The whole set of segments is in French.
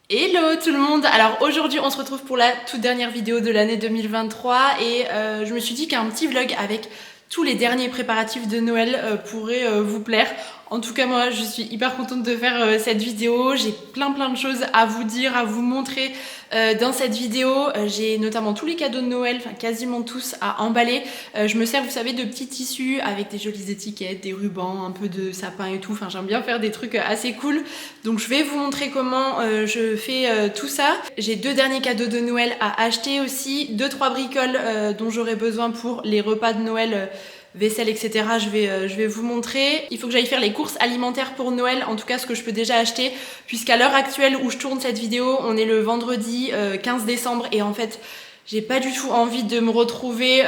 Hello tout le monde. Alors aujourd'hui on se retrouve pour la toute dernière vidéo de l'année 2023 et je me suis dit qu'un petit vlog avec tous les derniers préparatifs de Noël pourrait vous plaire. En tout cas moi je suis hyper contente de faire cette vidéo. J'ai plein de choses à vous dire, à vous montrer dans cette vidéo. J'ai notamment tous les cadeaux de Noël, enfin quasiment tous à emballer. Je me sers, vous savez, de petits tissus avec des jolies étiquettes, des rubans, un peu de sapin et tout. Enfin j'aime bien faire des trucs assez cool. Donc je vais vous montrer comment je fais tout ça. J'ai 2 derniers cadeaux de Noël à acheter aussi, 2-3 bricoles dont j'aurai besoin pour les repas de Noël, vaisselle, etc. Je vais vous montrer. Il faut que j'aille faire les courses alimentaires pour Noël, en tout cas ce que je peux déjà acheter, puisqu'à l'heure actuelle où je tourne cette vidéo, on est le vendredi 15 décembre et en fait j'ai pas du tout envie de me retrouver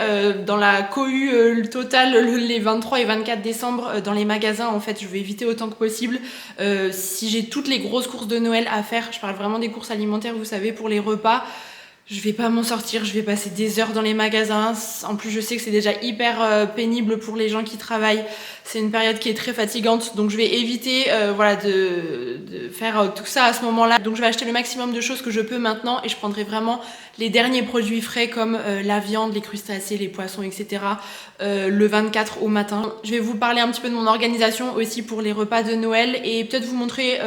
dans la cohue totale les 23 et 24 décembre dans les magasins. En fait, je vais éviter autant que possible. Si j'ai toutes les grosses courses de Noël à faire, je parle vraiment des courses alimentaires, vous savez, pour les repas, je vais pas m'en sortir, je vais passer des heures dans les magasins. En plus, je sais que c'est déjà hyper pénible pour les gens qui travaillent. C'est une période qui est très fatigante, donc je vais éviter voilà, de faire tout ça à ce moment-là. Donc je vais acheter le maximum de choses que je peux maintenant et je prendrai vraiment les derniers produits frais comme la viande, les crustacés, les poissons, etc. Le 24 au matin. Je vais vous parler un petit peu de mon organisation aussi pour les repas de Noël et peut-être vous montrer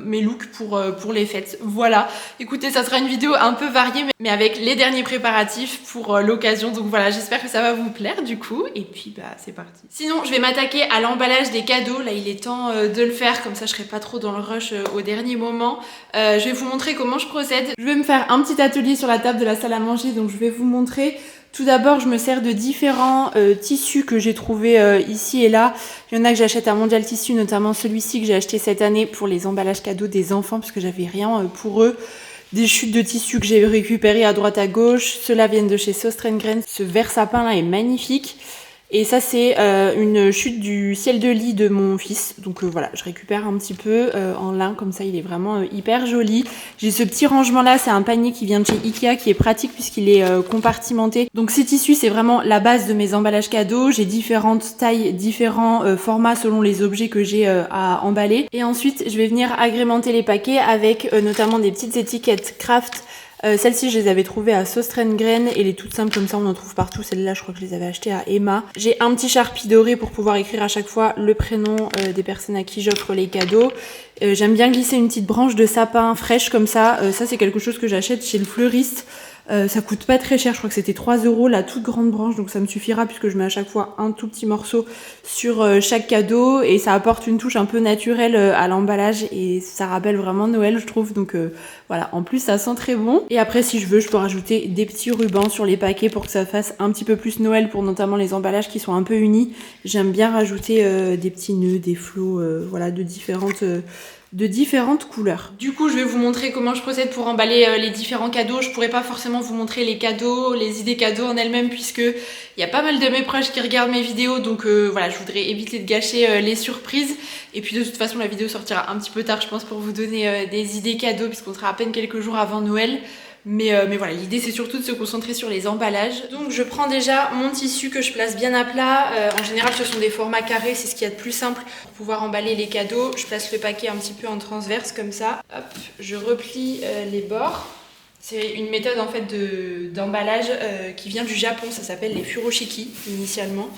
mes looks pour les fêtes. Voilà, écoutez, ça sera une vidéo un peu variée mais avec les derniers préparatifs pour l'occasion. Donc voilà, j'espère que ça va vous plaire du coup. Et puis bah c'est parti. Sinon, je vais m'attaquer à l'emballage des cadeaux. Là, il est temps de le faire, comme ça je serai pas trop dans le rush au dernier moment. Je vais vous montrer comment je procède. Je vais me faire un petit atelier sur la table de la salle à manger, donc je vais vous montrer. Tout d'abord, je me sers de différents tissus que j'ai trouvés ici et là. Il y en a que j'achète à Mondial Tissu, notamment celui-ci que j'ai acheté cette année pour les emballages cadeaux des enfants, parce que j'avais rien pour eux. Des chutes de tissus que j'ai récupérées à droite à gauche. Ceux-là viennent de chez Sostrengren. Ce vert sapin là est magnifique. Et ça c'est une chute du ciel de lit de mon fils. Donc voilà, je récupère un petit peu en lin comme ça, il est vraiment hyper joli. J'ai ce petit rangement là, c'est un panier qui vient de chez Ikea qui est pratique puisqu'il est compartimenté. Donc ces tissus c'est vraiment la base de mes emballages cadeaux. J'ai différentes tailles, différents formats selon les objets que j'ai à emballer. Et ensuite je vais venir agrémenter les paquets avec notamment des petites étiquettes craft. Celles-ci, je les avais trouvées à Sostrengren et les toutes simples comme ça, on en trouve partout. Celles-là, je crois que je les avais achetées à Emma. J'ai un petit charpie doré pour pouvoir écrire à chaque fois le prénom des personnes à qui j'offre les cadeaux. J'aime bien glisser une petite branche de sapin fraîche comme ça. Ça, c'est quelque chose que j'achète chez le fleuriste. Ça coûte pas très cher, je crois que c'était 3 € la toute grande branche, donc ça me suffira puisque je mets à chaque fois un tout petit morceau sur chaque cadeau et ça apporte une touche un peu naturelle à l'emballage et ça rappelle vraiment Noël, je trouve. Donc voilà, en plus ça sent très bon. Et après, si je veux, je peux rajouter des petits rubans sur les paquets pour que ça fasse un petit peu plus Noël pour notamment les emballages qui sont un peu unis. J'aime bien rajouter des petits nœuds, des flots, voilà, de différentes couleurs. Du coup, je vais vous montrer comment je procède pour emballer les différents cadeaux. Je pourrais pas forcément vous montrer les cadeaux, les idées cadeaux en elles-mêmes puisque il y a pas mal de mes proches qui regardent mes vidéos, donc voilà, je voudrais éviter de gâcher les surprises. Et puis de toute façon, la vidéo sortira un petit peu tard, je pense, pour vous donner des idées cadeaux puisqu'on sera à peine quelques jours avant Noël. Mais voilà, l'idée c'est surtout de se concentrer sur les emballages. Donc je prends déjà mon tissu que je place bien à plat. En général ce sont des formats carrés, c'est ce qu'il y a de plus simple pour pouvoir emballer les cadeaux. Je place le paquet un petit peu en transverse comme ça. Hop, je replie les bords. C'est une méthode en fait d'emballage qui vient du Japon, ça s'appelle les furoshiki initialement.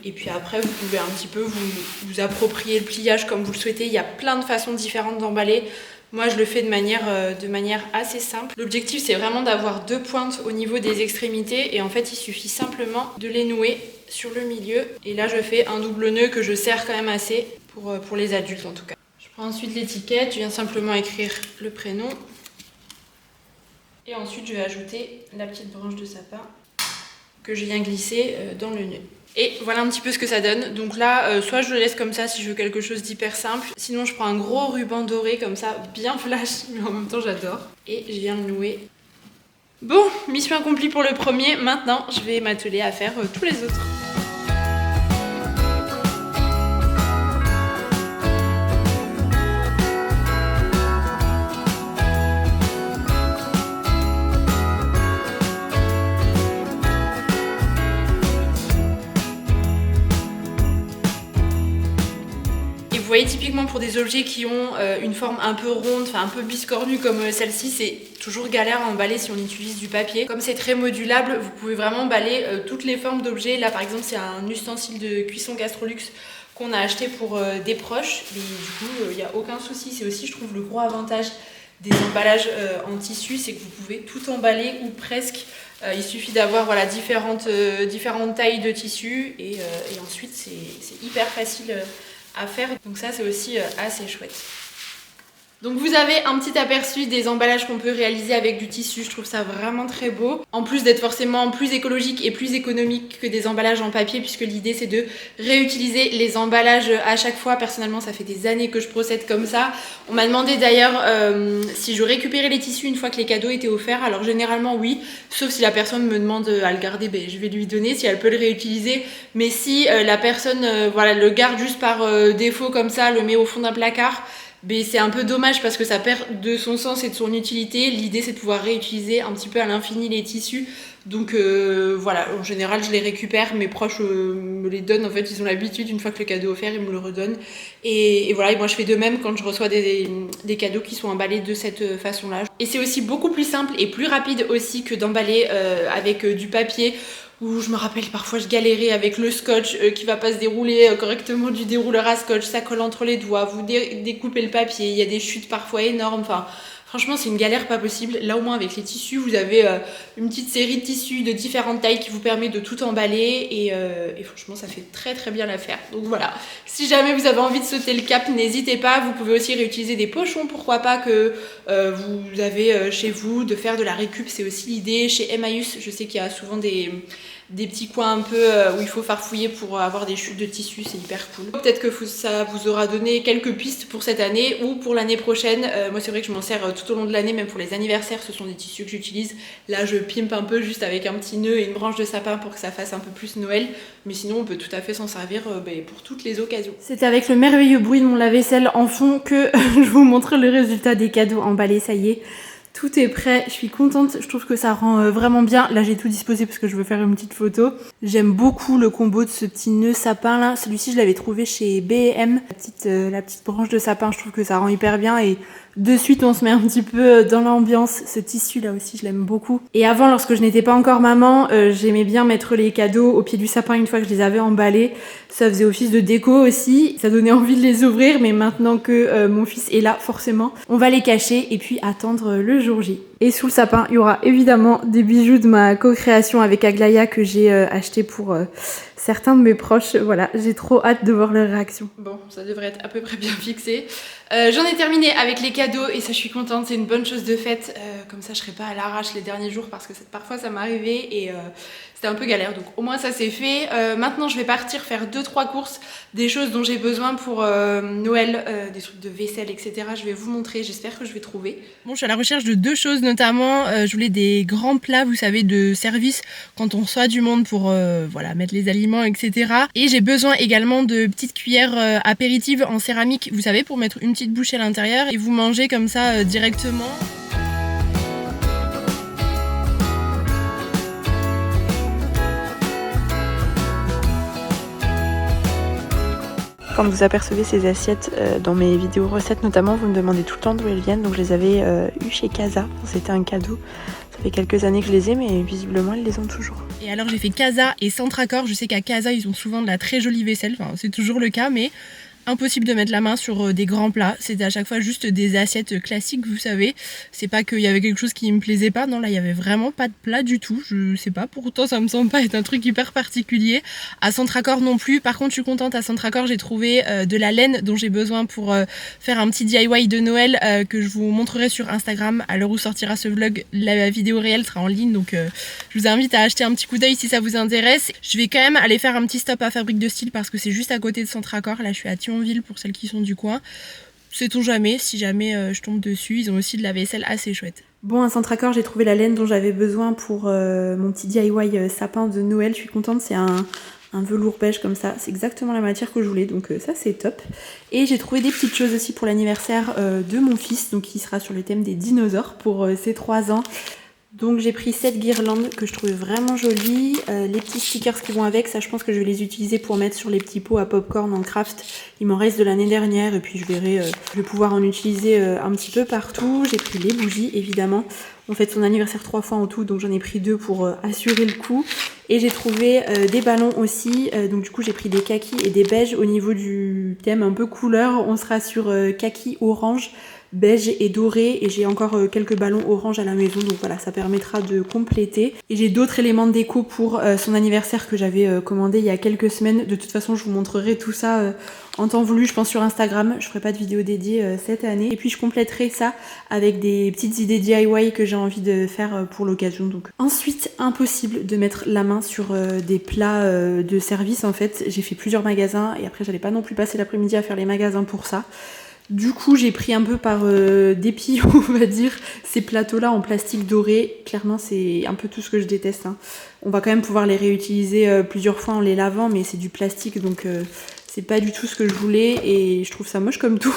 Et puis après, vous pouvez un petit peu vous approprier le pliage comme vous le souhaitez. Il y a plein de façons différentes d'emballer. Moi, je le fais de manière assez simple. L'objectif, c'est vraiment d'avoir 2 pointes au niveau des extrémités. Et en fait, il suffit simplement de les nouer sur le milieu. Et là, je fais un double nœud que je serre quand même assez pour les adultes en tout cas. Je prends ensuite l'étiquette. Je viens simplement écrire le prénom. Et ensuite, je vais ajouter la petite branche de sapin que je viens glisser dans le nœud. Et voilà un petit peu ce que ça donne. Donc là, soit je le laisse comme ça si je veux quelque chose d'hyper simple. Sinon, je prends un gros ruban doré comme ça, bien flash, mais en même temps j'adore. Et je viens le nouer. Bon, mission accomplie pour le premier. Maintenant, je vais m'atteler à faire tous les autres. Vous voyez typiquement typiquement pour des objets qui ont une forme un peu ronde, enfin un peu biscornue comme celle-ci, c'est toujours galère à emballer si on utilise du papier. Comme c'est très modulable, vous pouvez vraiment emballer toutes les formes d'objets. Là par exemple c'est un ustensile de cuisson Gastrolux qu'on a acheté pour des proches, mais du coup il n'y a aucun souci. C'est aussi je trouve le gros avantage des emballages en tissu, c'est que vous pouvez tout emballer ou presque. Il suffit d'avoir voilà, différentes tailles de tissu et ensuite c'est hyper facile à faire, donc ça c'est aussi assez chouette. Donc vous avez un petit aperçu des emballages qu'on peut réaliser avec du tissu, je trouve ça vraiment très beau. En plus d'être forcément plus écologique et plus économique que des emballages en papier, puisque l'idée c'est de réutiliser les emballages à chaque fois. Personnellement ça fait des années que je procède comme ça. On m'a demandé d'ailleurs si je récupérais les tissus une fois que les cadeaux étaient offerts. Alors généralement oui, sauf si la personne me demande à le garder, ben, je vais lui donner si elle peut le réutiliser. Mais si la personne voilà, le garde juste par défaut comme ça, le met au fond d'un placard, mais c'est un peu dommage parce que ça perd de son sens et de son utilité. L'idée c'est de pouvoir réutiliser un petit peu à l'infini les tissus. Donc voilà, en général je les récupère, mes proches me les donnent, en fait ils ont l'habitude, une fois que le cadeau est offert ils me le redonnent. Et voilà, et moi je fais de même quand je reçois des cadeaux qui sont emballés de cette façon-là. Et c'est aussi beaucoup plus simple et plus rapide aussi que d'emballer avec du papier, où je me rappelle parfois je galérais avec le scotch qui va pas se dérouler correctement du dérouleur à scotch, ça colle entre les doigts, vous découpez le papier, il y a des chutes parfois énormes, enfin franchement c'est une galère pas possible. Là au moins avec les tissus vous avez une petite série de tissus de différentes tailles qui vous permet de tout emballer et franchement ça fait très très bien l'affaire. Donc voilà, si jamais vous avez envie de sauter le cap, n'hésitez pas. Vous pouvez aussi réutiliser des pochons, pourquoi pas, que vous avez chez vous, de faire de la récup, c'est aussi l'idée. Chez Emmaüs je sais qu'il y a souvent des petits coins un peu où il faut farfouiller pour avoir des chutes de tissu, c'est hyper cool. Peut-être que ça vous aura donné quelques pistes pour cette année ou pour l'année prochaine. Moi c'est vrai que je m'en sers tout au long de l'année, même pour les anniversaires, ce sont des tissus que j'utilise. Là je pimpe un peu juste avec un petit nœud et une branche de sapin pour que ça fasse un peu plus Noël, mais sinon on peut tout à fait s'en servir pour toutes les occasions. C'est avec le merveilleux bruit de mon lave-vaisselle en fond que je vous montre le résultat des cadeaux emballés, ça y est. Tout est prêt, je suis contente, je trouve que ça rend vraiment bien. Là j'ai tout disposé parce que je veux faire une petite photo. J'aime beaucoup le combo de ce petit nœud sapin là. Celui-ci je l'avais trouvé chez B&M. La petite branche de sapin, je trouve que ça rend hyper bien et de suite on se met un petit peu dans l'ambiance. Ce tissu là aussi je l'aime beaucoup. Et avant, lorsque je n'étais pas encore maman, j'aimais bien mettre les cadeaux au pied du sapin une fois que je les avais emballés. Ça faisait office de déco aussi, ça donnait envie de les ouvrir, mais maintenant que mon fils est là, forcément, on va les cacher et puis attendre le jour J. Et sous le sapin, il y aura évidemment des bijoux de ma co-création avec Aglaya que j'ai acheté pour certains de mes proches. Voilà, j'ai trop hâte de voir leur réaction. Bon, ça devrait être à peu près bien fixé. J'en ai terminé avec les cadeaux et ça je suis contente, c'est une bonne chose de faite. Comme ça je serai pas à l'arrache les derniers jours parce que parfois ça m'arrivait et c'était un peu galère, donc au moins ça c'est fait. Maintenant je vais partir faire 2-3 courses, des choses dont j'ai besoin pour Noël, des trucs de vaisselle etc. Je vais vous montrer, j'espère que je vais trouver. Bon, je suis à la recherche de 2 choses notamment. Je voulais des grands plats, vous savez, de service quand on reçoit du monde pour voilà, mettre les aliments etc. Et j'ai besoin également de petites cuillères apéritives en céramique, vous savez, pour mettre une petite bouchée à l'intérieur et vous mangez comme ça directement. Quand vous apercevez ces assiettes dans mes vidéos recettes notamment, vous me demandez tout le temps d'où elles viennent. Donc je les avais eues chez Casa, c'était un cadeau. Ça fait quelques années que je les ai, mais visiblement elles les ont toujours. Et alors j'ai fait Casa et Centracor. Je sais qu'à Casa ils ont souvent de la très jolie vaisselle, enfin c'est toujours le cas, mais impossible de mettre la main sur des grands plats. C'était à chaque fois juste des assiettes classiques, vous savez. C'est pas qu'il y avait quelque chose qui me plaisait pas, non, là il y avait vraiment pas de plat du tout. Je sais pas, pourtant ça me semble pas être un truc hyper particulier. À Centracor non plus. Par contre je suis contente, à Centracor j'ai trouvé de la laine dont j'ai besoin pour faire un petit DIY de Noël que je vous montrerai sur Instagram. À l'heure où sortira ce vlog, la vidéo réelle sera en ligne, donc je vous invite à acheter un petit coup d'œil si ça vous intéresse. Je vais quand même aller faire un petit stop à Fabrique de Style parce que c'est juste à côté de Centracor. Là je suis à Thionville pour celles qui sont du coin. Sait-on jamais, si jamais je tombe dessus. Ils ont aussi de la vaisselle assez chouette. Bon, à Centracor, j'ai trouvé la laine dont j'avais besoin pour mon petit DIY sapin de Noël. Je suis contente, c'est un velours beige comme ça. C'est exactement la matière que je voulais, donc ça c'est top. Et j'ai trouvé des petites choses aussi pour l'anniversaire de mon fils, donc qui sera sur le thème des dinosaures pour ses 3 ans. Donc j'ai pris cette guirlande que je trouvais vraiment jolie. Les petits stickers qui vont avec, ça je pense que je vais les utiliser pour mettre sur les petits pots à popcorn en craft. Il m'en reste de l'année dernière et puis je verrai, je vais pouvoir en utiliser un petit peu partout. J'ai pris les bougies évidemment. On fête son anniversaire 3 fois en tout, donc j'en ai pris 2 pour assurer le coup. Et j'ai trouvé des ballons aussi, donc du coup j'ai pris des kakis et des beiges. Au niveau du thème un peu couleur, on sera sur kaki orange, beige et doré, et j'ai encore quelques ballons orange à la maison, donc voilà, ça permettra de compléter. Et j'ai d'autres éléments de déco pour son anniversaire que j'avais commandé il y a quelques semaines. De toute façon je vous montrerai tout ça en temps voulu, je pense, sur Instagram. Je ferai pas de vidéo dédiée cette année. Et puis je compléterai ça avec des petites idées DIY que j'ai envie de faire pour l'occasion. Donc ensuite, impossible de mettre la main sur des plats de service. En fait, j'ai fait plusieurs magasins et après j'allais pas non plus passer l'après-midi à faire les magasins pour ça. Du coup, j'ai pris un peu par dépit, on va dire, ces plateaux-là en plastique doré. Clairement, c'est un peu tout ce que je déteste, hein. On va quand même pouvoir les réutiliser plusieurs fois en les lavant, mais c'est du plastique, donc c'est pas du tout ce que je voulais et je trouve ça moche comme tout.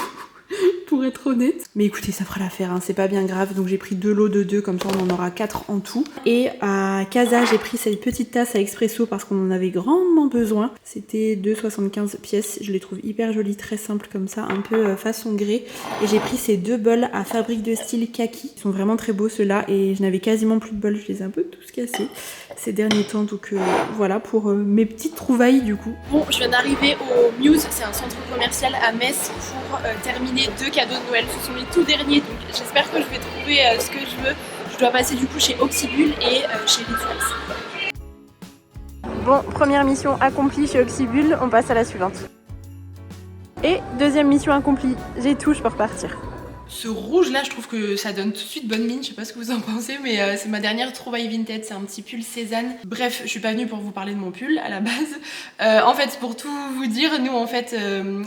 Pour être honnête. Mais écoutez, ça fera l'affaire, hein, c'est pas bien grave. Donc j'ai pris 2 lots de 2, comme ça on en aura 4 en tout. Et à Casa, j'ai pris cette petite tasse à expresso parce qu'on en avait grandement besoin. C'était 2,75 pièces. Je les trouve hyper jolies, très simples comme ça, un peu façon grès. Et j'ai pris ces 2 bols à Fabrique de Style Kaki. Ils sont vraiment très beaux ceux-là et je n'avais quasiment plus de bols. Je les ai un peu tous cassés ces derniers temps. Donc voilà pour mes petites trouvailles du coup. Bon, je viens d'arriver au Muse, c'est un centre commercial à Metz pour terminer 2 cadeaux de Noël. Ce sont les tout derniers, donc j'espère que je vais trouver ce que je veux. Je dois passer du coup chez Oxybul et chez Rituals. Bon, première mission accomplie chez Oxybul, on passe à la suivante. Et deuxième mission accomplie, j'ai tout, je peux repartir. Ce rouge là, je trouve que ça donne tout de suite bonne mine, je sais pas ce que vous en pensez, mais c'est ma dernière trouvaille vintage, c'est un petit pull Cézanne. Bref, je suis pas venue pour vous parler de mon pull à la base. En fait, pour tout vous dire, nous en fait,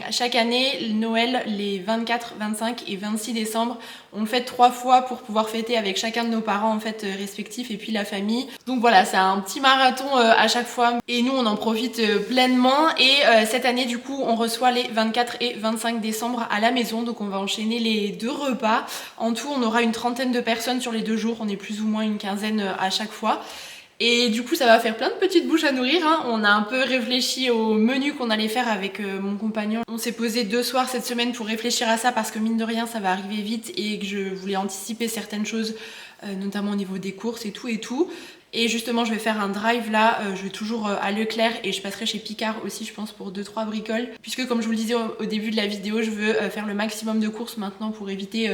chaque année, Noël, les 24, 25 et 26 décembre, on le fête 3 fois pour pouvoir fêter avec chacun de nos parents en fait respectifs et puis la famille. Donc voilà, c'est un petit marathon à chaque fois et nous on en profite pleinement. Et cette année du coup, on reçoit les 24 et 25 décembre à la maison, donc on va enchaîner les 2 repas. En tout, on aura une trentaine de personnes sur les 2 jours, on est plus ou moins une quinzaine à chaque fois. Et du coup ça va faire plein de petites bouches à nourrir, hein. On a un peu réfléchi au menu qu'on allait faire avec mon compagnon. On s'est posé 2 soirs cette semaine pour réfléchir à ça parce que mine de rien ça va arriver vite et que je voulais anticiper certaines choses, notamment au niveau des courses et tout. Et justement je vais faire un drive là, je vais toujours à Leclerc et je passerai chez Picard aussi je pense pour 2-3 bricoles. Puisque comme je vous le disais au début de la vidéo, je veux faire le maximum de courses maintenant pour éviter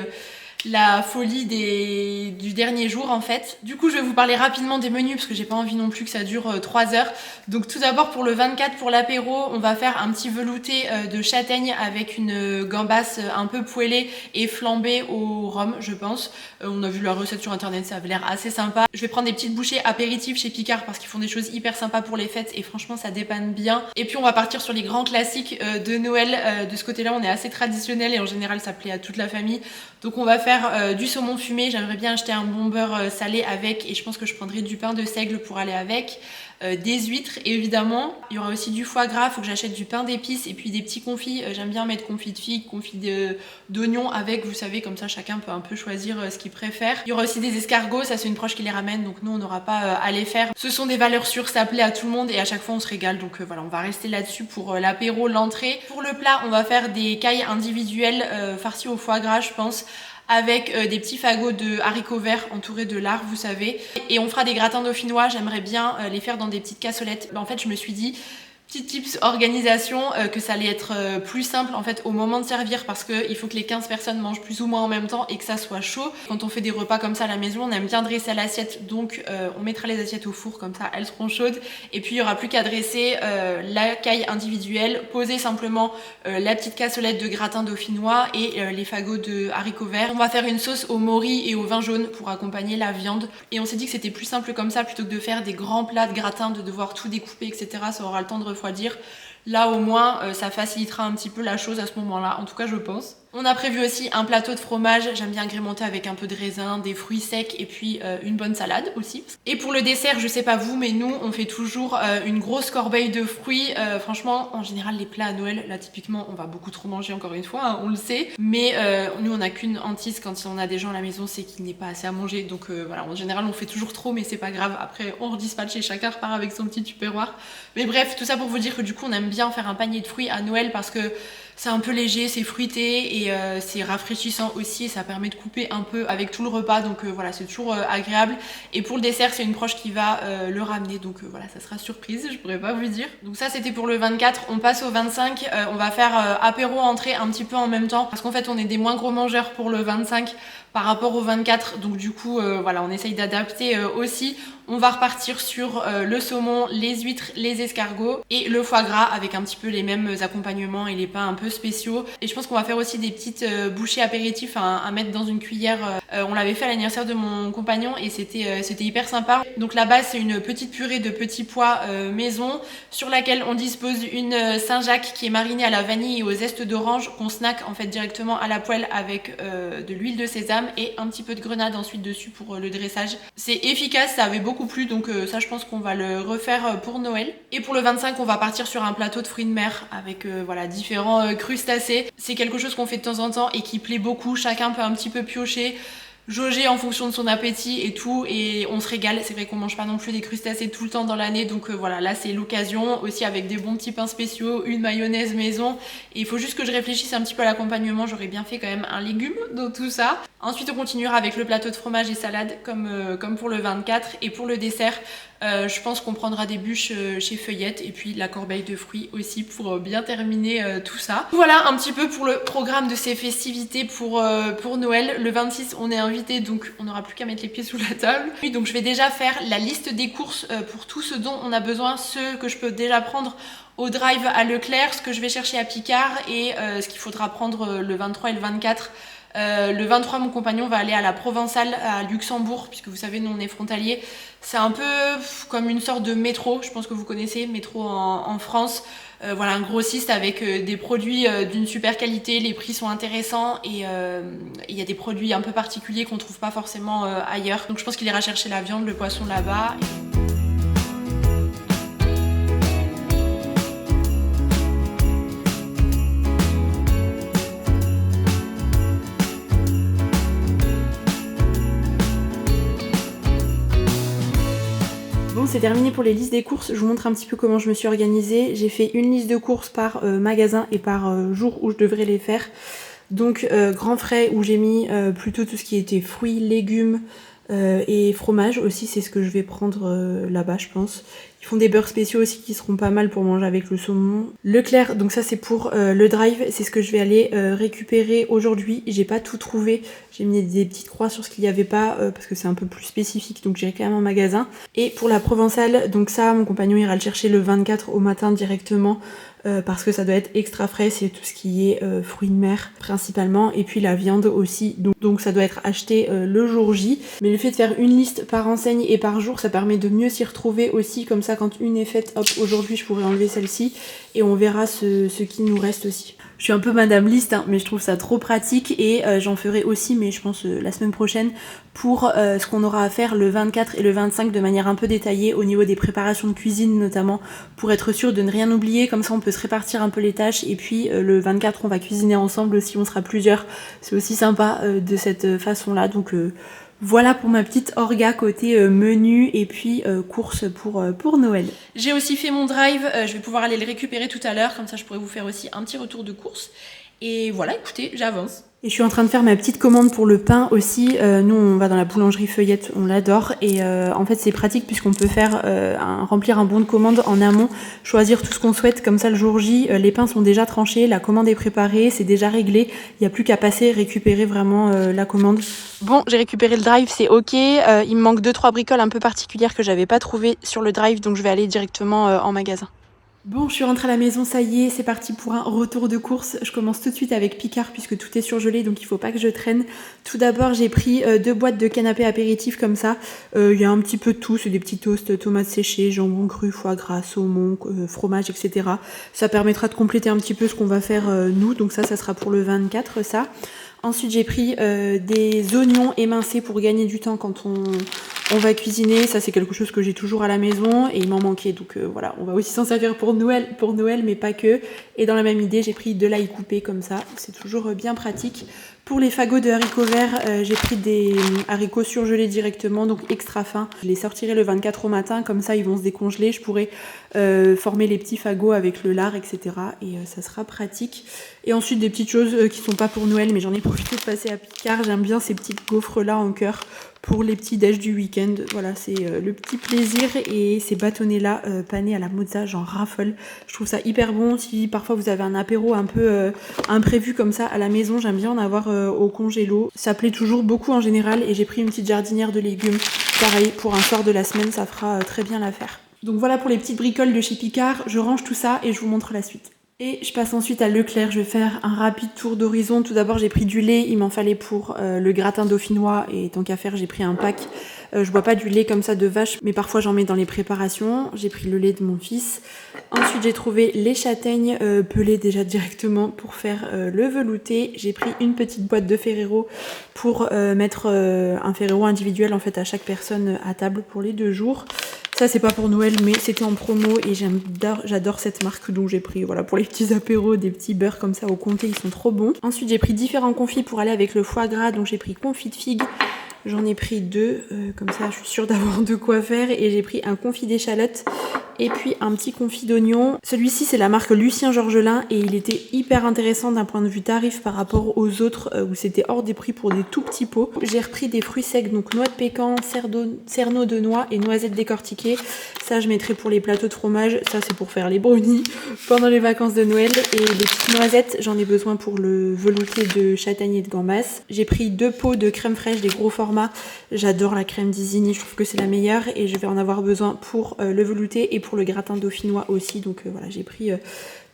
la folie du dernier jour en fait. Du coup je vais vous parler rapidement des menus parce que j'ai pas envie non plus que ça dure 3 heures. Donc tout d'abord pour le 24, pour l'apéro, on va faire un petit velouté de châtaigne avec une gambasse un peu poêlée et flambée au rhum je pense. On a vu la recette sur internet, ça avait l'air assez sympa. Je vais prendre des petites bouchées apéritives chez Picard parce qu'ils font des choses hyper sympas pour les fêtes et franchement ça dépanne bien. Et puis on va partir sur les grands classiques de Noël. De ce côté là on est assez traditionnel et en général ça plaît à toute la famille. Donc on va faire du saumon fumé, j'aimerais bien acheter un bon beurre salé avec et je pense que je prendrai du pain de seigle pour aller avec. Des huîtres évidemment, il y aura aussi du foie gras, faut que j'achète du pain d'épices et puis des petits confits, j'aime bien mettre confit de figues, confit d'oignons avec, vous savez, comme ça chacun peut un peu choisir ce qu'il préfère. Il y aura aussi des escargots, ça c'est une proche qui les ramène donc nous on n'aura pas à les faire. Ce sont des valeurs sûres, ça plaît à tout le monde et à chaque fois on se régale donc voilà, on va rester là-dessus pour l'apéro, l'entrée. Pour le plat on va faire des cailles individuelles farcies au foie gras je pense, avec des petits fagots de haricots verts entourés de lard, vous savez. Et on fera des gratins dauphinois, j'aimerais bien les faire dans des petites cassolettes. En fait, je me suis dit, petit tips organisation, que ça allait être plus simple en fait au moment de servir parce qu'il faut que les 15 personnes mangent plus ou moins en même temps et que ça soit chaud. Quand on fait des repas comme ça à la maison, on aime bien dresser à l'assiette, donc on mettra les assiettes au four comme ça elles seront chaudes. Et puis il n'y aura plus qu'à dresser la caille individuelle, poser simplement la petite cassolette de gratin dauphinois et les fagots de haricots verts. On va faire une sauce au mori et au vin jaune pour accompagner la viande. Et on s'est dit que c'était plus simple comme ça plutôt que de faire des grands plats de gratin, de devoir tout découper etc. Ça aura le temps de refroidir. Là au moins ça facilitera un petit peu la chose à ce moment là, en tout cas je pense. On a prévu aussi un plateau de fromage, j'aime bien agrémenter avec un peu de raisin, des fruits secs et puis une bonne salade aussi. Et pour le dessert, je sais pas vous, mais nous on fait toujours une grosse corbeille de fruits. Franchement, en général les plats à Noël, là typiquement on va beaucoup trop manger encore une fois, hein, on le sait. Mais nous on a qu'une hantise quand on a des gens à la maison, c'est qu'il n'est pas assez à manger. Donc voilà, en général on fait toujours trop, mais c'est pas grave. Après on redispatche et chacun repart avec son petit tupperware. Mais bref, tout ça pour vous dire que du coup on aime bien faire un panier de fruits à Noël parce que c'est un peu léger, c'est fruité et c'est rafraîchissant aussi et ça permet de couper un peu avec tout le repas, donc voilà, c'est toujours agréable. Et pour le dessert, c'est une proche qui va le ramener, donc voilà, ça sera surprise, je pourrais pas vous dire. Donc ça c'était pour le 24, on passe au 25, on va faire apéro entrée un petit peu en même temps parce qu'en fait on est des moins gros mangeurs pour le 25 par rapport au 24, donc du coup voilà, on essaye d'adapter aussi. On va repartir sur le saumon, les huîtres, les escargots et le foie gras avec un petit peu les mêmes accompagnements et les pains un peu spéciaux. Et je pense qu'on va faire aussi des petites bouchées apéritifs à mettre dans une cuillère. On l'avait fait à l'anniversaire de mon compagnon et c'était hyper sympa. Donc la base c'est une petite purée de petits pois maison sur laquelle on dispose une Saint-Jacques qui est marinée à la vanille et au zeste d'orange qu'on snack en fait directement à la poêle avec de l'huile de sésame et un petit peu de grenade ensuite dessus pour le dressage. C'est efficace, ça avait beaucoup plu, donc ça je pense qu'on va le refaire pour Noël. Et pour le 25 on va partir sur un plateau de fruits de mer avec voilà, différents crustacés. C'est quelque chose qu'on fait de temps en temps et qui plaît beaucoup, chacun peut un petit peu piocher, jauger en fonction de son appétit et tout, et on se régale. C'est vrai qu'on mange pas non plus des crustacés tout le temps dans l'année, donc voilà, là c'est l'occasion aussi avec des bons petits pains spéciaux, une mayonnaise maison, et il faut juste que je réfléchisse un petit peu à l'accompagnement. J'aurais bien fait quand même un légume dans tout ça. Ensuite on continuera avec le plateau de fromage et salade comme pour le 24, et pour le dessert je pense qu'on prendra des bûches chez Feuillette et puis la corbeille de fruits aussi pour bien terminer tout ça. Voilà un petit peu pour le programme de ces festivités pour Noël. Le 26 on est invité, donc on n'aura plus qu'à mettre les pieds sous la table. Oui, donc je vais déjà faire la liste des courses pour tout ce dont on a besoin, ce que je peux déjà prendre au drive à Leclerc, ce que je vais chercher à Picard et ce qu'il faudra prendre le 23 et le 24. Le 23, mon compagnon va aller à la Provençale à Luxembourg, puisque vous savez, nous on est frontalier. C'est un peu comme une sorte de métro, je pense que vous connaissez, métro en France. Voilà, un grossiste avec des produits d'une super qualité, les prix sont intéressants et il y a des produits un peu particuliers qu'on trouve pas forcément ailleurs. Donc je pense qu'il ira chercher la viande, le poisson là-bas. Bon, c'est terminé pour les listes des courses. Je vous montre un petit peu comment je me suis organisée. J'ai fait une liste de courses par magasin et par jour où je devrais les faire. Donc grand frais où j'ai mis plutôt tout ce qui était fruits, légumes et fromage aussi, c'est ce que je vais prendre là-bas je pense. Ils font des beurres spéciaux aussi qui seront pas mal pour manger avec le saumon. Leclerc, donc ça c'est pour le drive, c'est ce que je vais aller récupérer aujourd'hui. J'ai pas tout trouvé, j'ai mis des petites croix sur ce qu'il y avait pas parce que c'est un peu plus spécifique, donc j'irai quand même en magasin. Et pour la Provençale, donc ça mon compagnon ira le chercher le 24 au matin directement. Parce que ça doit être extra frais, c'est tout ce qui est fruits de mer principalement, et puis la viande aussi, donc ça doit être acheté le jour J. Mais le fait de faire une liste par enseigne et par jour, ça permet de mieux s'y retrouver aussi, comme ça quand une est faite, hop, aujourd'hui je pourrais enlever celle-ci, et on verra ce qui nous reste aussi. Je suis un peu madame liste, hein, mais je trouve ça trop pratique et j'en ferai aussi, mais je pense la semaine prochaine, pour ce qu'on aura à faire le 24 et le 25 de manière un peu détaillée au niveau des préparations de cuisine notamment, pour être sûr de ne rien oublier, comme ça on peut se répartir un peu les tâches. Et puis le 24 on va cuisiner ensemble aussi, on sera plusieurs, c'est aussi sympa de cette façon là, donc voilà pour ma petite orga côté menu et puis course pour Noël. J'ai aussi fait mon drive, je vais pouvoir aller le récupérer tout à l'heure, comme ça je pourrais vous faire aussi un petit retour de course. Et voilà, écoutez, j'avance. Et je suis en train de faire ma petite commande pour le pain aussi. Nous, on va dans la boulangerie Feuillette, on l'adore. Et en fait, c'est pratique puisqu'on peut faire remplir un bon de commande en amont, choisir tout ce qu'on souhaite. Comme ça, le jour J, les pains sont déjà tranchés, la commande est préparée, c'est déjà réglé. Il n'y a plus qu'à passer, récupérer vraiment la commande. Bon, j'ai récupéré le drive, c'est ok. Il me manque 2-3 bricoles un peu particulières que j'avais pas trouvées sur le drive, donc je vais aller directement en magasin. Bon, je suis rentrée à la maison, ça y est, c'est parti pour un retour de course. Je commence tout de suite avec Picard puisque tout est surgelé, donc il faut pas que je traîne. Tout d'abord, j'ai pris 2 boîtes de canapé apéritifs comme ça. Il y a un petit peu de tout, c'est des petits toasts, tomates séchées, jambon cru, foie gras, saumon, fromage, etc. Ça permettra de compléter un petit peu ce qu'on va faire nous, donc ça sera pour le 24, ça. Ensuite, j'ai pris des oignons émincés pour gagner du temps quand on va cuisiner. Ça, c'est quelque chose que j'ai toujours à la maison et il m'en manquait. Donc voilà, on va aussi s'en servir pour Noël, mais pas que. Et dans la même idée, j'ai pris de l'ail coupé comme ça. C'est toujours bien pratique. Pour les fagots de haricots verts, j'ai pris des haricots surgelés directement, donc extra fins. Je les sortirai le 24 au matin, comme ça ils vont se décongeler. Je pourrai former les petits fagots avec le lard, etc. Et ça sera pratique. Et ensuite des petites choses qui sont pas pour Noël, mais j'en ai profité de passer à Picard. J'aime bien ces petites gaufres là en cœur pour les petits déj du week-end. Voilà, c'est le petit plaisir. Et ces bâtonnets là panés à la mozza, j'en raffole. Je trouve ça hyper bon. Si parfois vous avez un apéro un peu imprévu comme ça à la maison, j'aime bien en avoir au congélo. Ça plaît toujours beaucoup en général. Et j'ai pris une petite jardinière de légumes. Pareil, pour un soir de la semaine, ça fera très bien l'affaire. Donc voilà pour les petites bricoles de chez Picard. Je range tout ça et je vous montre la suite. Et je passe ensuite à Leclerc, je vais faire un rapide tour d'horizon. Tout d'abord j'ai pris du lait, il m'en fallait pour le gratin dauphinois et tant qu'à faire j'ai pris un pack. Je bois pas du lait comme ça de vache, mais parfois j'en mets dans les préparations. J'ai pris le lait de mon fils. Ensuite j'ai trouvé les châtaignes pelées déjà directement pour faire le velouté. J'ai pris une petite boîte de Ferrero pour mettre un Ferrero individuel en fait à chaque personne à table pour les 2 jours. Ça c'est pas pour Noël mais c'était en promo et j'adore cette marque, donc j'ai pris voilà pour les petits apéros des petits beurres comme ça au comté, ils sont trop bons. Ensuite j'ai pris différents confits pour aller avec le foie gras, donc j'ai pris confit de figue, j'en ai pris 2, comme ça je suis sûre d'avoir de quoi faire, et j'ai pris un confit d'échalote et puis un petit confit d'oignon. Celui-ci c'est la marque Lucien Georgelin et il était hyper intéressant d'un point de vue tarif par rapport aux autres où c'était hors des prix pour des tout petits pots. J'ai repris des fruits secs, donc noix de pécan, cerneau de noix et noisettes décortiquées. Ça je mettrai pour les plateaux de fromage, ça c'est pour faire les brownies pendant les vacances de Noël. Et les petites noisettes, j'en ai besoin pour le velouté de châtaigne et de gambas. J'ai pris 2 pots de crème fraîche des gros formats. J'adore la crème d'Isigny, je trouve que c'est la meilleure et je vais en avoir besoin pour le velouté et pour le gratin dauphinois aussi. Donc voilà, j'ai pris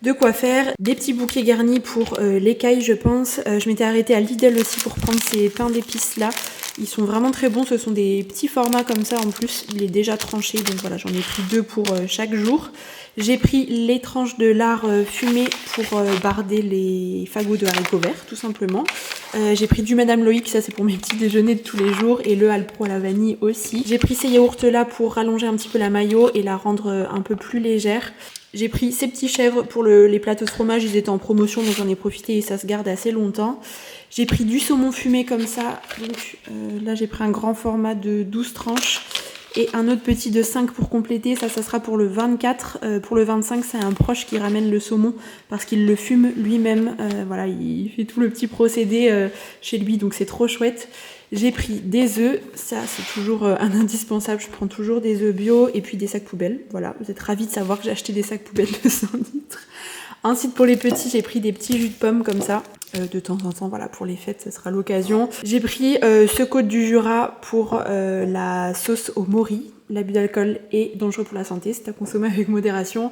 de quoi faire. Des petits bouquets garnis pour l'écaille je pense. Je m'étais arrêtée à Lidl aussi pour prendre ces pains d'épices là. Ils sont vraiment très bons, ce sont des petits formats comme ça en plus, il est déjà tranché, donc voilà, j'en ai pris 2 pour chaque jour. J'ai pris les tranches de lard fumé pour barder les fagots de haricots verts, tout simplement. J'ai pris du Madame Loïc, ça c'est pour mes petits déjeuners de tous les jours, et le Alpro à la vanille aussi. J'ai pris ces yaourts là pour rallonger un petit peu la mayo et la rendre un peu plus légère. J'ai pris ces petits chèvres pour les plateaux de fromage, ils étaient en promotion donc j'en ai profité et ça se garde assez longtemps. J'ai pris du saumon fumé comme ça, donc là j'ai pris un grand format de 12 tranches et un autre petit de 5 pour compléter, ça sera pour le 24. Pour le 25 c'est un proche qui ramène le saumon parce qu'il le fume lui-même, voilà, il fait tout le petit procédé chez lui donc c'est trop chouette. J'ai pris des œufs, ça c'est toujours un indispensable, je prends toujours des œufs bio et puis des sacs poubelles. Voilà, vous êtes ravis de savoir que j'ai acheté des sacs poubelles de 100 litres. Ensuite pour les petits, j'ai pris des petits jus de pomme comme ça, de temps en temps, voilà, pour les fêtes, ça sera l'occasion. J'ai pris ce Côte du Jura pour la sauce au mori. L'abus d'alcool est dangereux pour la santé, c'est à consommer avec modération.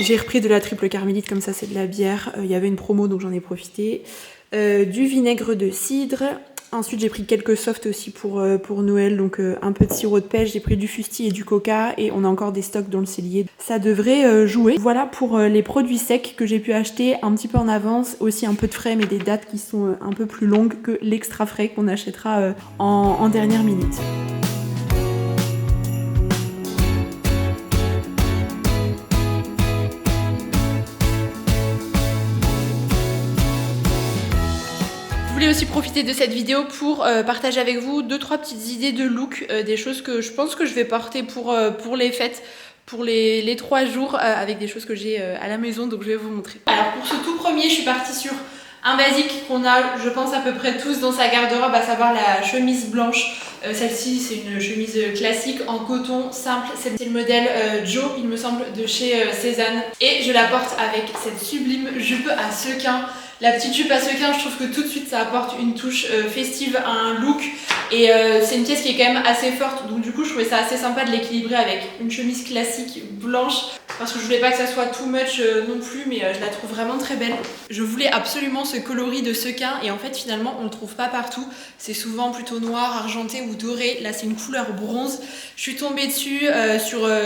J'ai repris de la triple carmélite, comme ça c'est de la bière. Il y avait une promo donc j'en ai profité. Du vinaigre de cidre. Ensuite j'ai pris quelques softs aussi pour Noël, donc un peu de sirop de pêche, j'ai pris du fusti et du coca et on a encore des stocks dans le cellier. Ça devrait jouer. Voilà pour les produits secs que j'ai pu acheter un petit peu en avance, aussi un peu de frais mais des dates qui sont un peu plus longues que l'extra frais qu'on achètera en dernière minute. Je voulais aussi profiter de cette vidéo pour partager avec vous 2-3 petites idées de look, des choses que je pense que je vais porter pour les fêtes, pour les 3 jours, avec des choses que j'ai à la maison, donc je vais vous montrer. Alors pour ce tout premier, je suis partie sur un basique qu'on a, je pense, à peu près tous dans sa garde-robe, à savoir la chemise blanche. Celle-ci, c'est une chemise classique en coton simple. C'est le modèle Joe, il me semble, de chez Cézanne. Et je la porte avec cette sublime jupe à sequins. La petite jupe à sequins, je trouve que tout de suite ça apporte une touche festive à un look et c'est une pièce qui est quand même assez forte, donc du coup je trouvais ça assez sympa de l'équilibrer avec une chemise classique blanche parce que je voulais pas que ça soit too much non plus, mais je la trouve vraiment très belle. Je voulais absolument ce coloris de sequin et en fait finalement on le trouve pas partout. C'est souvent plutôt noir, argenté ou doré. Là c'est une couleur bronze. Je suis tombée dessus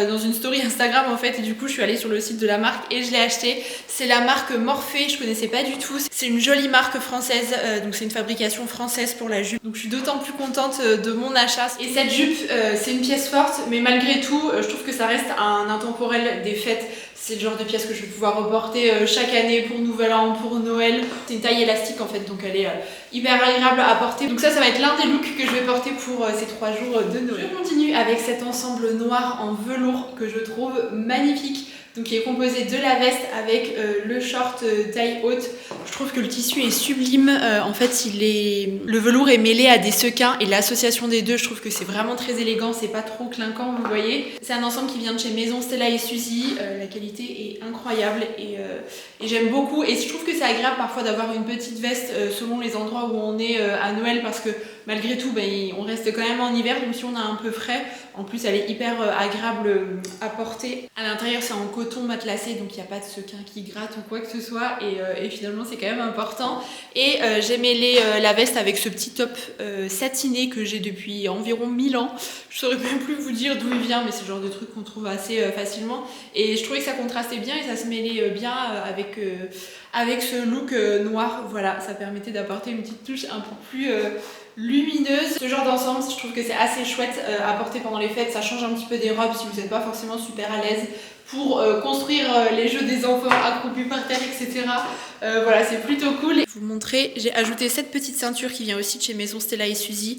dans une story Instagram en fait et du coup je suis allée sur le site de la marque et je l'ai acheté. C'est la marque Morphée, je connaissais pas du tout. C'est une jolie marque française, donc c'est une fabrication française pour la jupe. Donc je suis d'autant plus contente de mon achat. Et cette jupe, c'est une pièce forte, mais malgré tout, je trouve que ça reste un intemporel des fêtes. C'est le genre de pièce que je vais pouvoir reporter chaque année pour Nouvel An, pour Noël. C'est une taille élastique en fait, donc elle est hyper agréable à porter. Donc ça va être l'un des looks que je vais porter pour ces 3 jours de Noël. Je continue avec cet ensemble noir en velours que je trouve magnifique. Donc qui est composé de la veste avec le short taille haute. Je trouve que le tissu est sublime. En fait, le velours est mêlé à des sequins et l'association des deux, je trouve que c'est vraiment très élégant. C'est pas trop clinquant, vous voyez. C'est un ensemble qui vient de chez Maison Stella et Suzy. La qualité est incroyable et j'aime beaucoup. Et je trouve que c'est agréable parfois d'avoir une petite veste selon les endroits où on est à Noël parce que malgré tout, on reste quand même en hiver, même si on a un peu frais. En plus, elle est hyper agréable à porter. À l'intérieur, c'est en coton matelassé, donc il n'y a pas de sequin qui gratte ou quoi que ce soit. Et finalement, c'est quand même important. Et j'ai mêlé la veste avec ce petit top satiné que j'ai depuis environ 1000 ans. Je saurais même plus vous dire d'où il vient, mais c'est le genre de truc qu'on trouve assez facilement. Et je trouvais que ça contrastait bien et ça se mêlait bien avec ce look noir. Voilà, ça permettait d'apporter une petite touche un peu plus lumineuse. Ce genre d'ensemble, je trouve que c'est assez chouette à porter pendant les fêtes. Ça change un petit peu des robes si vous n'êtes pas forcément super à l'aise pour construire les jeux des enfants accroupis par terre, etc. Voilà, c'est plutôt cool. Je vais vous montrer, j'ai ajouté cette petite ceinture qui vient aussi de chez Maison Stella et Suzy,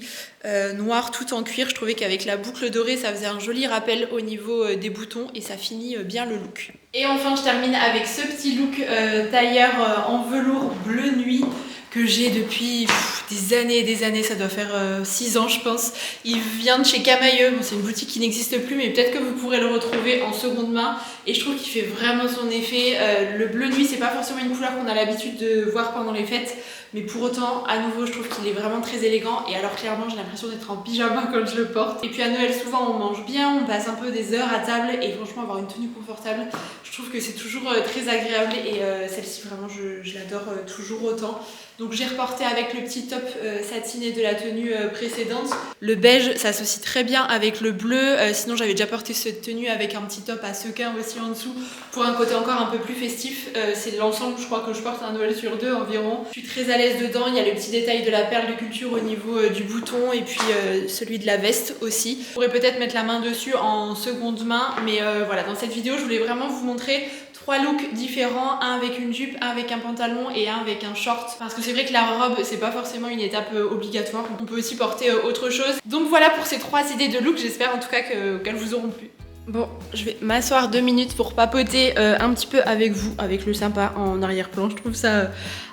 noire tout en cuir. Je trouvais qu'avec la boucle dorée, ça faisait un joli rappel au niveau des boutons et ça finit bien le look. Et enfin, je termine avec ce petit look tailleur en velours bleu nuit que j'ai depuis des années, ça doit faire 6 ans je pense. Il vient de chez Camailleux, bon, c'est une boutique qui n'existe plus mais peut-être que vous pourrez le retrouver en seconde main et je trouve qu'il fait vraiment son effet. Le bleu nuit c'est pas forcément une couleur qu'on a l'habitude de voir pendant les fêtes mais pour autant à nouveau je trouve qu'il est vraiment très élégant et alors clairement j'ai l'impression d'être en pyjama quand je le porte. Et puis à Noël souvent on mange bien, on passe un peu des heures à table et franchement avoir une tenue confortable je trouve que c'est toujours très agréable et celle-ci vraiment je l'adore toujours autant. Donc j'ai reporté avec le petit top satiné de la tenue précédente. Le beige s'associe très bien avec le bleu, sinon j'avais déjà porté cette tenue avec un petit top à sequins aussi en dessous pour un côté encore un peu plus festif. C'est l'ensemble je crois que je porte un Noël sur 2 environ. Je suis très à l'aise dedans, il y a le petit détail de la perle de culture au niveau du bouton et puis celui de la veste aussi. Je pourrais peut-être mettre la main dessus en seconde main mais voilà, dans cette vidéo je voulais vraiment vous montrer 3 looks différents, un avec une jupe, un avec un pantalon et un avec un short. Parce que c'est vrai que la robe, c'est pas forcément une étape obligatoire. On peut aussi porter autre chose. Donc voilà pour ces 3 idées de look. J'espère en tout cas qu'elles vous auront plu. Bon, je vais m'asseoir 2 minutes pour papoter un petit peu avec vous, avec le sympa en arrière-plan. Je trouve ça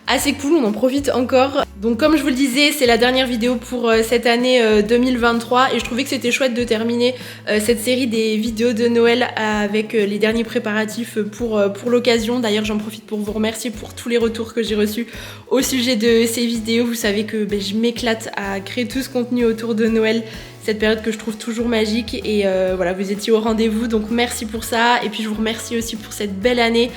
assez cool, on en profite encore. Donc comme je vous le disais, c'est la dernière vidéo pour cette année 2023 et je trouvais que c'était chouette de terminer cette série des vidéos de Noël avec les derniers préparatifs pour l'occasion. D'ailleurs j'en profite pour vous remercier pour tous les retours que j'ai reçus au sujet de ces vidéos. Vous savez que je m'éclate à créer tout ce contenu autour de Noël, cette période que je trouve toujours magique et voilà, vous étiez au rendez-vous donc merci pour ça et puis je vous remercie aussi pour cette belle année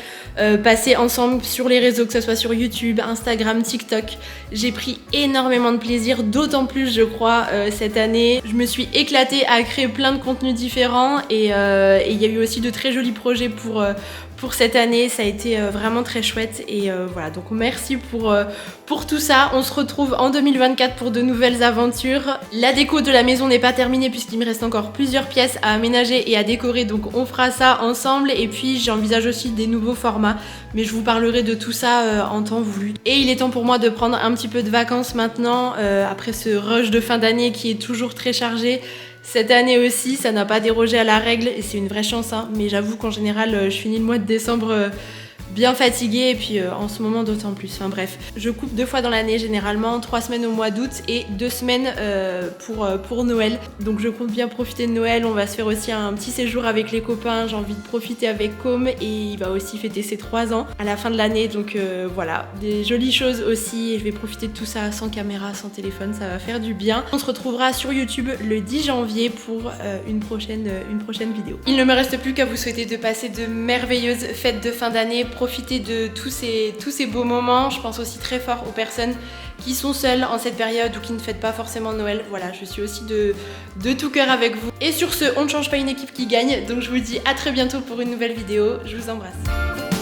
passée ensemble sur les réseaux, que ce soit sur YouTube, Instagram, TikTok. J'ai pris énormément de plaisir, d'autant plus je crois cette année. Je me suis éclatée à créer plein de contenus différents et il y a eu aussi de très jolis projets pour cette année, ça a été vraiment très chouette et voilà, donc merci pour tout ça. On se retrouve en 2024 pour de nouvelles aventures. La déco de la maison n'est pas terminée puisqu'il me reste encore plusieurs pièces à aménager et à décorer, donc on fera ça ensemble et puis j'envisage aussi des nouveaux formats, mais je vous parlerai de tout ça en temps voulu. Et il est temps pour moi de prendre un petit peu de vacances maintenant, après ce rush de fin d'année qui est toujours très chargé. Cette année aussi, ça n'a pas dérogé à la règle et c'est une vraie chance, hein. Mais j'avoue qu'en général, je finis le mois de décembre bien fatiguée et puis en ce moment d'autant plus. Enfin bref, je coupe 2 fois dans l'année généralement, 3 semaines au mois d'août et 2 semaines pour Noël. Donc je compte bien profiter de Noël. On va se faire aussi un petit séjour avec les copains. J'ai envie de profiter avec Com et il va aussi fêter ses 3 ans à la fin de l'année. Donc voilà, des jolies choses aussi et je vais profiter de tout ça sans caméra, sans téléphone, ça va faire du bien. On se retrouvera sur YouTube le 10 janvier pour une prochaine vidéo. Il ne me reste plus qu'à vous souhaiter de passer de merveilleuses fêtes de fin d'année, profiter de tous ces beaux moments. Je pense aussi très fort aux personnes qui sont seules en cette période ou qui ne fêtent pas forcément Noël. Voilà, je suis aussi de tout cœur avec vous. Et sur ce, on ne change pas une équipe qui gagne, donc je vous dis à très bientôt pour une nouvelle vidéo. Je vous embrasse.